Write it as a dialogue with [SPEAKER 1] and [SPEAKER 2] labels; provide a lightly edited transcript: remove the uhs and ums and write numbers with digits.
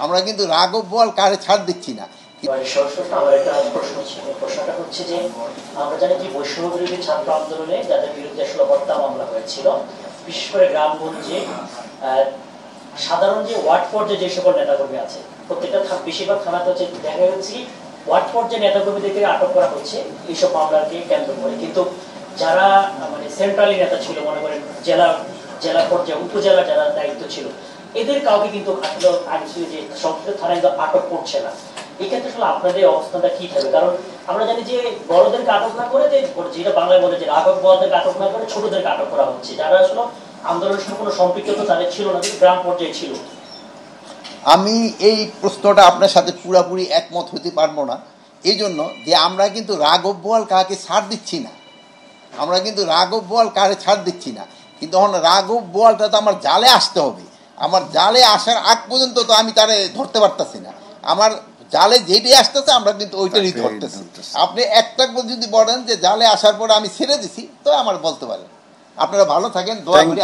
[SPEAKER 1] আমরা কিন্তু রাঘব বোয়াল কারে ছাড় দিচ্ছি না।
[SPEAKER 2] আমার একটা প্রশ্ন ছিল, প্রশ্নটা হচ্ছে যে আমরা জানি যে বৈষম্য বিরোধী ছাত্র আন্দোলনে যাদের বিরুদ্ধে আসলে হত্যা মামলা হয়েছিল, বিশেষ করে গ্রামগঞ্জে সাধারণ যে ওয়ার্ড পর্যায়ে যে সকল নেতাকর্মী আছে, প্রত্যেকটা বেশিরভাগ থানাতে হচ্ছে দেখা যাচ্ছে ওয়ার্ড পর্যায়ে নেতাকর্মীদেরকে আটক করা হচ্ছে এইসব মামলাকে কেন্দ্র করে, কিন্তু যারা মানে সেন্ট্রালি নেতা ছিল, মনে করেন জেলা পর্যায়ে উপজেলা যারা দায়িত্ব ছিল, এদের কাউকে কিন্তু যে সংশ্লিষ্ট থানায় আটক করছে না। এক্ষেত্রে আসলে আপনাদের অবস্থানটা কি থাকবে? কারণ আমরা জানি যে বড়দেরকে আটক না করে, যেটা বাংলায় বলে যে রাঘব বোয়ালদেরকে আটক না করে ছোটদেরকে আটক করা হচ্ছে, যারা আসলে আন্দোলনের সঙ্গে কোনো সম্পৃক্ততা তাদের ছিল না, কিন্তু গ্রাম পর্যায়ে ছিল।
[SPEAKER 1] আমি এই প্রশ্নটা আপনার সাথে পুরাপুরি একমত হতে পারবো না, এই জন্য যে আমরা কিন্তু রাঘব বোয়াল কাকে ছাড় দিচ্ছি না। আমরা কিন্তু রাঘব বোয়াল কারে ছাড় দিচ্ছি না, কিন্তু এখন রাঘব বোয়ালটা তো আমার জালে আসতে হবে। আমার জালে আসার আগ পর্যন্ত তো আমি তারে ধরতে পারতেছি না। আমার জালে যেটি আসতেছে আমরা কিন্তু ওইটারই ধরতেছি। আপনি একটা যদি বলেন যে জালে আসার পরে আমি ছেড়ে দিছি, তো আমার বলতে পারেন। আপনারা ভালো থাকেন, দোয়া করি।